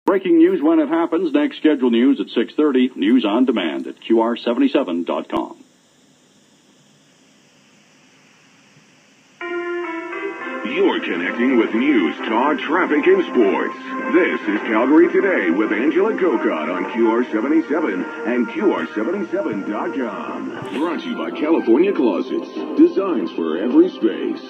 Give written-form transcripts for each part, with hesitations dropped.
Breaking news when it happens. Next scheduled news at 6:30. News on demand at QR770.com. You're connecting with news, talk, traffic, and sports. This is Calgary Today with Angela Kokot on QR77 and QR77.com. Brought to you by California Closets. Designs for every space.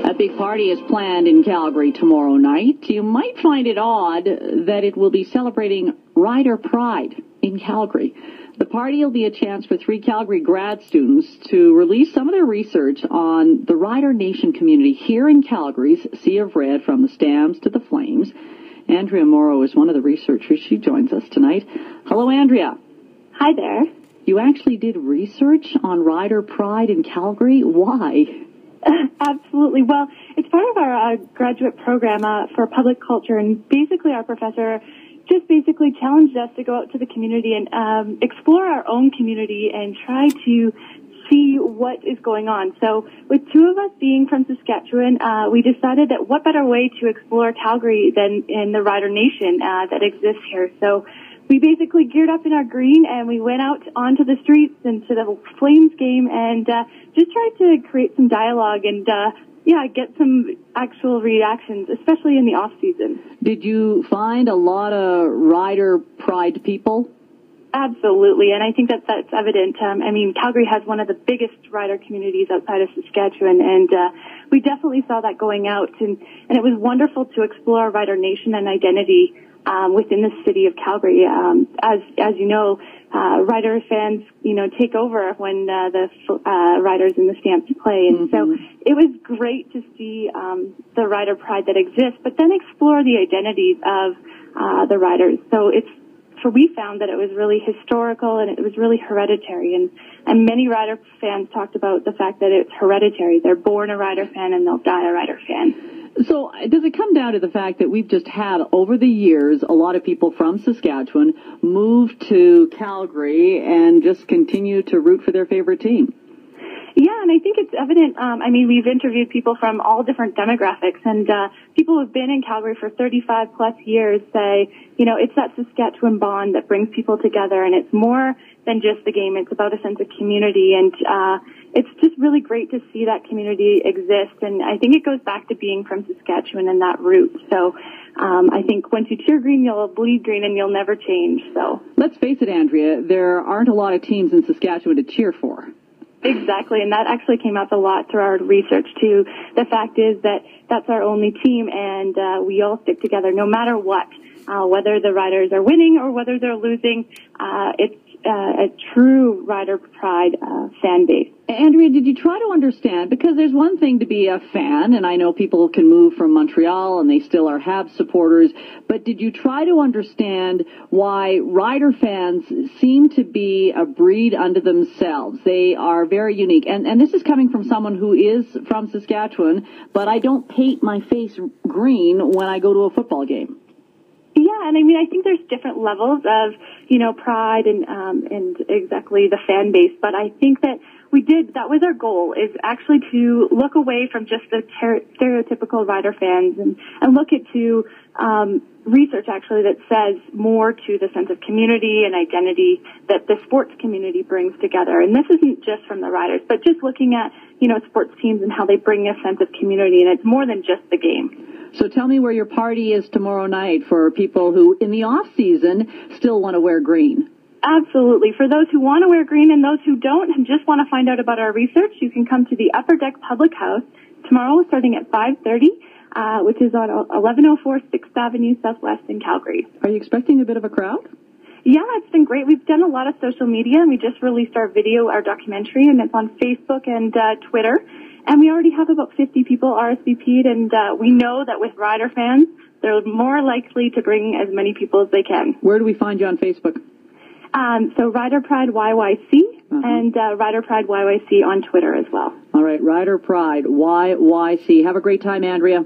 A big party is planned in Calgary tomorrow night. You might find it odd that it will be celebrating Rider Pride in Calgary. The party will be a chance for 3 Calgary grad students to release some of their research on the Rider Nation community here in Calgary's Sea of Red, from the Stamps to the Flames. Andrea Morrow is one of the researchers. She joins us tonight. Hello, Andrea. Hi there. You actually did research on Rider Pride in Calgary. Why? Absolutely. Well, it's part of our graduate program for public culture, and basically our professor just basically challenged us to go out to the community and explore our own community and try to see what is going on. So with 2 of us being from Saskatchewan, we decided that what better way to explore Calgary than in the Rider Nation that exists here. So we basically geared up in our green and we went out onto the streets and to the Flames game and just tried to create some dialogue and get some actual reactions, especially in the off season. Did you find a lot of Rider Pride people? Absolutely, and I think that's evident. Calgary has one of the biggest rider communities outside of Saskatchewan, and we definitely saw that going out, and it was wonderful to explore Rider Nation and identity within the city of Calgary. As you know, Rider fans, take over when the Riders and the Stamps play, and so it was great to see the Rider Pride that exists, but then explore the identities of the Riders. So we found that it was really historical and it was really hereditary, and many Rider fans talked about the fact that it's hereditary. They're born a Rider fan and they'll die a Rider fan. So does it come down to the fact that we've just had, over the years, a lot of people from Saskatchewan move to Calgary and just continue to root for their favorite team? Yeah, and I think it's evident. We've interviewed people from all different demographics, and people who've been in Calgary for 35 plus years say, it's that Saskatchewan bond that brings people together, and it's more than just the game. It's about a sense of community, and it's just really great to see that community exist. And I think it goes back to being from Saskatchewan and that root. So I think once you cheer green, you'll bleed green, and you'll never change. So let's face it, Andrea, there aren't a lot of teams in Saskatchewan to cheer for. Exactly, and that actually came up a lot through our research, too. The fact is that that's our only team, and we all stick together no matter what. Whether the Riders are winning or whether they're losing, it's a true Rider Pride fan base. Andrea, did you try to understand, because there's one thing to be a fan, and I know people can move from Montreal and they still are Habs supporters, but did you try to understand why Rider fans seem to be a breed unto themselves? They are very unique, and this is coming from someone who is from Saskatchewan, but I don't paint my face green when I go to a football game. Yeah, and I think there's different levels of, pride and exactly the fan base, but I think that that was our goal, is actually to look away from just the stereotypical Rider fans and look into research actually that says more to the sense of community and identity that the sports community brings together. And this isn't just from the Riders, but just looking at, sports teams and how they bring a sense of community, and it's more than just the game. So tell me where your party is tomorrow night for people who, in the off-season, still want to wear green. Absolutely. For those who want to wear green and those who don't and just want to find out about our research, you can come to the Upper Deck Public House tomorrow starting at 5:30, which is on 1104 6th Avenue Southwest in Calgary. Are you expecting a bit of a crowd? Yeah, it's been great. We've done a lot of social media, and we just released our video, our documentary, and it's on Facebook and Twitter. And we already have about 50 people RSVP'd, and we know that with Rider fans, they're more likely to bring as many people as they can. Where do we find you on Facebook? So Rider Pride YYC and Rider Pride YYC on Twitter as well. All right, Rider Pride YYC. Have a great time, Andrea.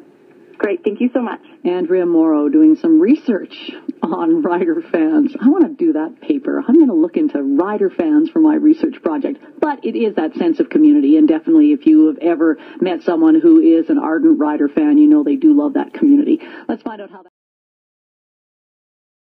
Great. Thank you so much. Andrea Morrow doing some research on rider fans. I want to do that paper. I'm going to look into rider fans for my research project. But it is that sense of community, and definitely if you have ever met someone who is an ardent rider fan, you know they do love that community. Let's find out how that